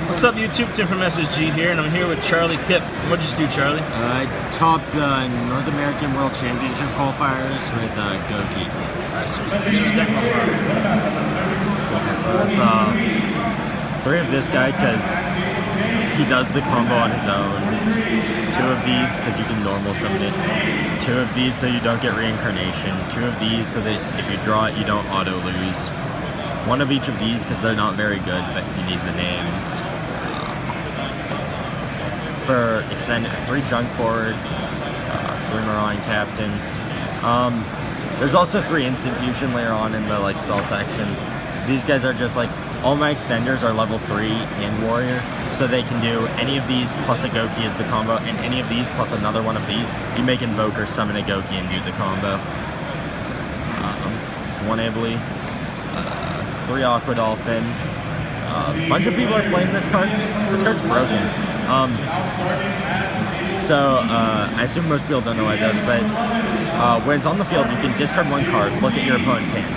What's up, YouTube? Tim from SSG here, and I'm here with Charlie Kip. What'd you just do, Charlie? I topped the North American World Championship qualifiers with Gouki. Alright, sweet. Let's get in the deck So that's 3 of this guy because he does the combo on his own. 2 of these because you can normal summon it. 2 of these so you don't get reincarnation. 2 of these so that if you draw it, you don't auto lose. 1 of each of these because they're not very good, but you need the names. For extended 3 junk forward, 3 Marine Captain. There's also 3 instant fusion later on in the spell section. These guys are just all my extenders are level 3 and warrior, so they can do any of these plus a Gouki as the combo, and any of these plus another one of these. You make Invoker, summon a Gouki, and do the combo. 1 Ably, 3 Aqua Dolphin. A bunch of people are playing this card. This card's broken. I assume most people don't know what it does, but when it's on the field, you can discard 1 card, look at your opponent's hand.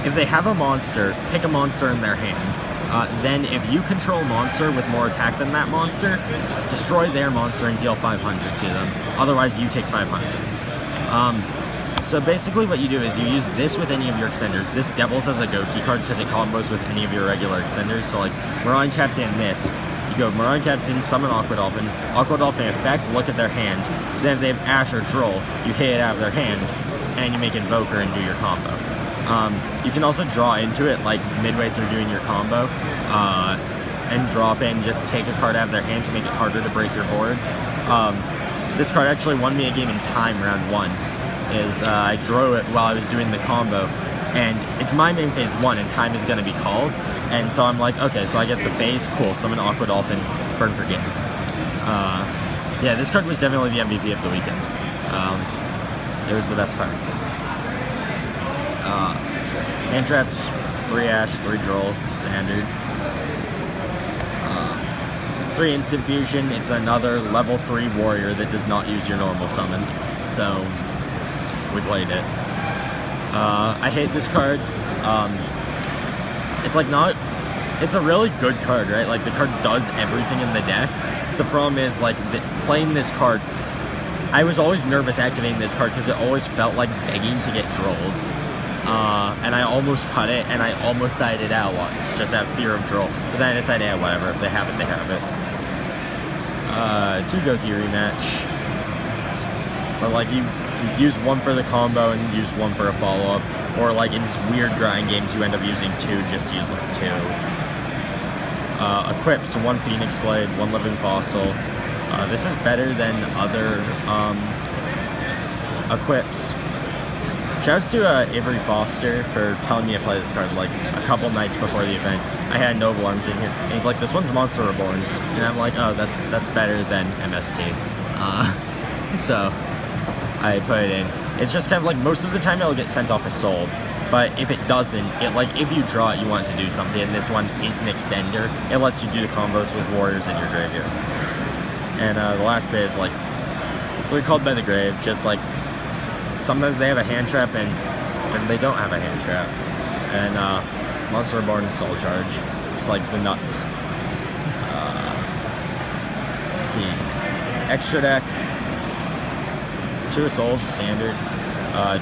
If they have a monster, pick a monster in their hand. Then if you control a monster with more attack than that monster, destroy their monster and deal 500 to them. Otherwise, you take 500. So basically what you do is you use this with any of your extenders. This doubles as a Gouki card because it combos with any of your regular extenders. So Marine Captain and this. You go Marine Captain, summon Aqua Dolphin. Aqua Dolphin effect, look at their hand. Then if they have Ash or Droll, you hit it out of their hand, and you make Invoker and do your combo. You can also draw into it midway through doing your combo, and drop in, just take a card out of their hand to make it harder to break your board. This card actually won me a game in time round 1. I drew it while I was doing the combo, and it's my main phase 1 and time is going to be called, and so I'm like, okay, so I get the phase, cool, summon Aqua Dolphin, burn for game. Yeah, this card was definitely the MVP of the weekend. It was the best card. Hand traps, 3 Ash, 3 Droll, standard. 3 instant fusion, it's another level 3 warrior that does not use your normal summon, so we played it. I hate this card. It's a really good card, right? The card does everything in the deck. The problem is playing this card, I was always nervous activating this card because it always felt like begging to get drolled. And I almost cut it, and I almost sided it out, just out of fear of Droll. But then I decided, yeah, whatever, if they have it, they have it. 2 Gouki rematch. Or you use 1 for the combo and use 1 for a follow-up. Or in these weird grind games, you end up using 2 just to use 2. Equips, 1 Phoenix Blade, 1 Living Fossil. This is better than other equips. Shouts to Avery Foster for telling me to play this card a couple nights before the event. I had Noble Arms in here, and he's like, this one's Monster Reborn. And I'm like, oh, that's better than MST. So I put it in. It's just kind of most of the time it'll get sent off as sold. But if it doesn't, if you draw it, you want it to do something, and this one is an extender. It lets you do the combos with warriors in your graveyard. And the last bit is they're called by the grave, just sometimes they have a hand trap and then they don't have a hand trap. And Monster Reborn and Soul Charge. It's the nuts. Let's see. Extra deck. 2 Assault, standard.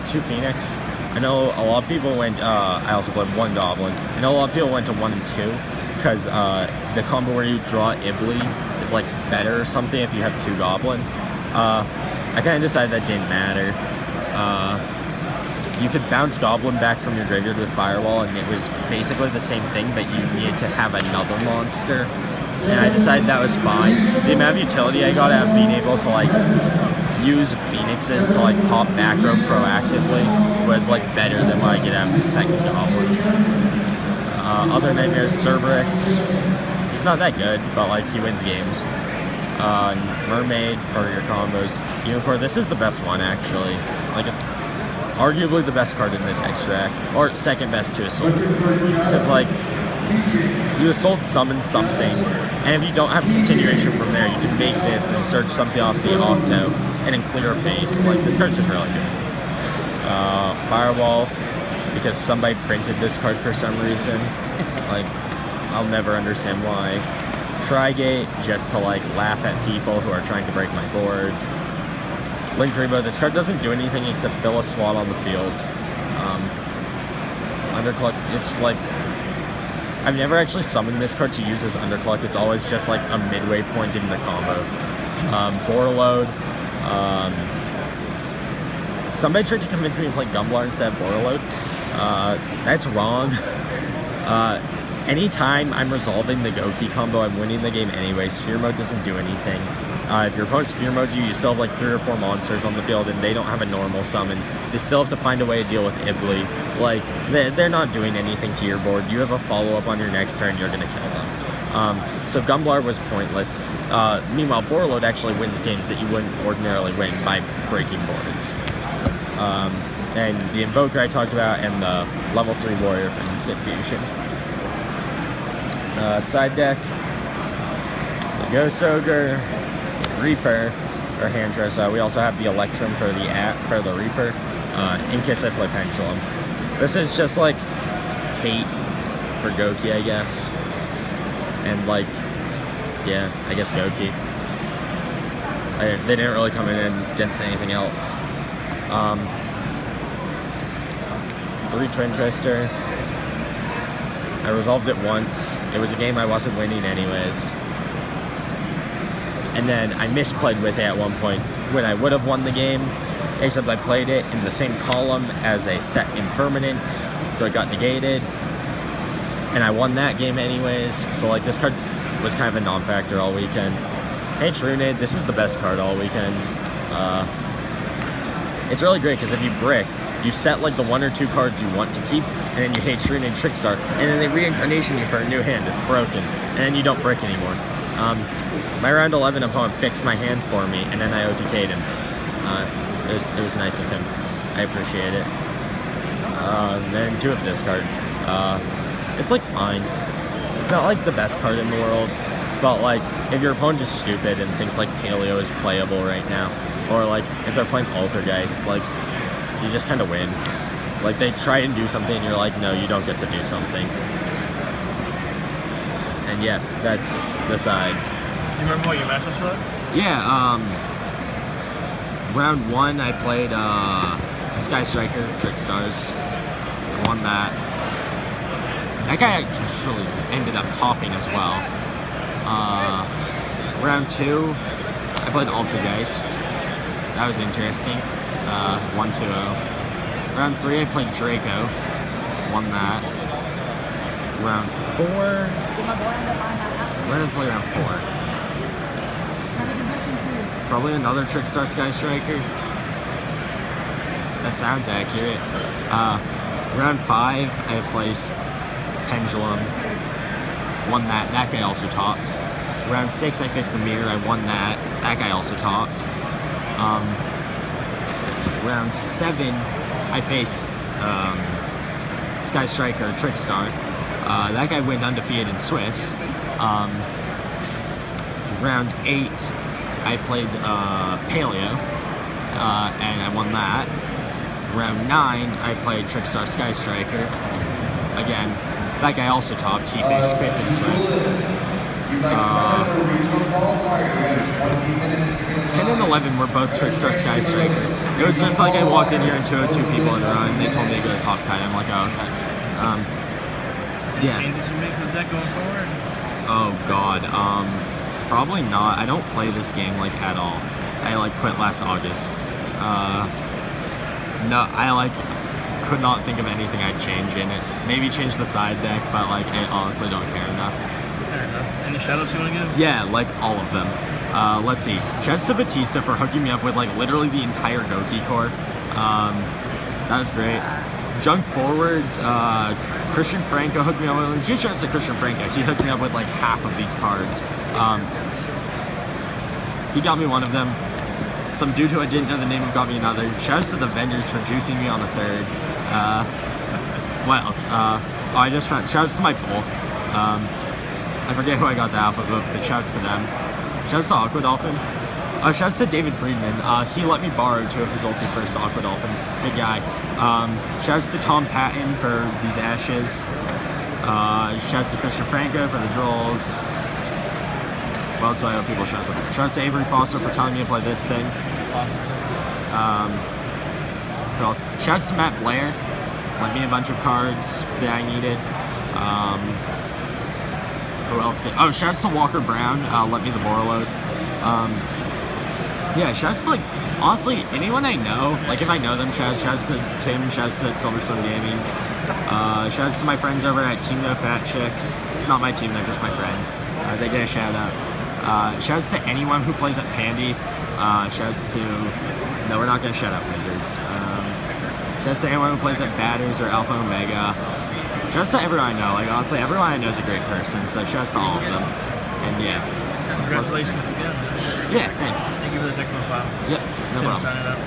2 Phoenix. I know a lot of people went, I also played 1 Goblin. I know a lot of people went to 1 and 2 because the combo where you draw Ibly is better or something if you have 2 Goblin. I kind of decided that didn't matter. You could bounce Goblin back from your graveyard with Firewall, and it was basically the same thing, but you needed to have another monster. And I decided that was fine. The amount of utility I got out of being able to use Phoenixes to pop back row proactively was better than what I get out of the second Goblin. Other nightmares, Cerberus. He's not that good, but he wins games. Mermaid for your combos. Unicorn, this is the best one actually. Arguably the best card in this extract, or second best to Assault. Because you Assault summon something, and if you don't have continuation from there, you can make this, then search something off the Octo, and then clear a base. This card's just really good. Firewall, because somebody printed this card for some reason. I'll never understand why. Trigate, just to like laugh at people who are trying to break my board. Link Rebo, this card doesn't do anything except fill a slot on the field. Underclock, it's like, I've never actually summoned this card to use as Underclock. It's always just like a midway point in the combo. Borreload. Somebody tried to convince me to play Gumblar instead of Borreload. That's wrong. Anytime I'm resolving the Gouki combo, I'm winning the game anyway. Sphere Mode doesn't do anything. If your opponent Sphere Modes you still have like 3 or 4 monsters on the field and they don't have a normal summon. They still have to find a way to deal with Ibli. Like, they're not doing anything to your board. You have a follow-up on your next turn, you're going to kill them. So Gumblar was pointless. Meanwhile, Borreload actually wins games that you wouldn't ordinarily win by breaking boards. And the Invoker I talked about, and the level 3 Warrior for Instant Fusion. Side deck, Ghost Ogre, Reaper, or Handress. We also have the Electrum for the Reaper. In case I play Pendulum. This is just like hate for Gouki, I guess. And like, yeah, I guess Gouki. They didn't really come in and didn't say anything else. 3 Twin Twister. I resolved it once. It was a game I wasn't winning anyways. And then I misplayed with it at one point when I would have won the game, except I played it in the same column as a set impermanence, so it got negated. And I won that game anyways, so like this card was kind of a non-factor all weekend. Hey Trunid, this is the best card all weekend. It's really great because if you brick, you set like the 1 or 2 cards you want to keep, and then you hate Trunid Trickstar, and then they reincarnation you for a new hand that's broken, and then you don't brick anymore. My round 11 opponent fixed my hand for me, and then I OTK'd him. It was nice of him. I appreciate it. Then 2 of this card. It's like fine. It's not like the best card in the world, but like if your opponent is stupid and thinks like Paleo is playable right now, or like if they're playing Altergeist, like you just kind of win. Like they try and do something and you're like, no, you don't get to do something. And yeah, that's the side. Do you remember what your matchups were? Yeah, round 1 I played Sky Striker, Trickstars. I won that. That guy actually ended up topping as well. Round 2, I played Altergeist. That was interesting. 1-2-0. Round 3, I played Draco. Won that. Round 4. Where did I play round 4? Probably another Trickstar Sky Striker. That sounds accurate. Round 5, I placed Pendulum. Won that. That guy also topped. Round 6, I faced the Mirror. I won that. That guy also topped. Round 7, I faced Sky Striker, Trickstar. That guy went undefeated in Swiss. Round 8, I played Paleo, and I won that. Round 9, I played Trickstar Sky Striker. Again, that guy also topped. He finished 5th in Swiss. 10 and 11 were both Trickstar Sky Striker. It was just like I walked in here and 2 people in a row, and they told me to go to top kind. I'm like, oh, okay. Yeah. Changes you make to the deck going forward? Oh God. Probably not. I don't play this game like at all. I like quit last August. No, I like could not think of anything I'd change in it. Maybe change the side deck, but like I honestly don't care enough. Fair enough. Any shoutouts you want to give? Yeah, like all of them. Let's see. Shouts to Batista for hooking me up with like literally the entire Gouki core. That was great. Junk forwards, Christian Franco hooked me up with, huge shouts to Christian Franco. He hooked me up with like half of these cards. He got me one of them. Some dude who I didn't know the name of got me another. Shouts to the vendors for juicing me on the 3rd. What else? I just found, shouts to my bulk. I forget who I got the alpha of, but shouts to them. Shouts to Aqua Dolphin. Shouts to David Friedman. He let me borrow 2 of his ulti first Aqua Dolphins. Big guy. Shouts to Tom Patton for these ashes. Shouts to Christian Franco for the drolls. What else do I owe people shout out? Shout out to Avery Foster for telling me to play this thing. Who else? Shout out to Matt Blair. Lent me a bunch of cards that I needed. Who else did? Oh, shout out to Walker Brown. Lent me the Borload. Yeah, shout out to, like, honestly, anyone I know. Like, if I know them, shout out to Tim. Shout out to Silverstone Gaming. Shout out to my friends over at Team No Fat Chicks. It's not my team, they're just my friends. They get a shout out. Shout outs to anyone who plays at Pandy. Shout outs to... No, we're not going to shout out Wizards. Shout outs to anyone who plays at Batters or Alpha Omega. Shout outs to everyone I know. Like, honestly, everyone I know is a great person, so shout outs to all of them. And yeah. Congratulations again. Yeah, thanks. Thank you for the deck profile. Yep, no problem. Signing up.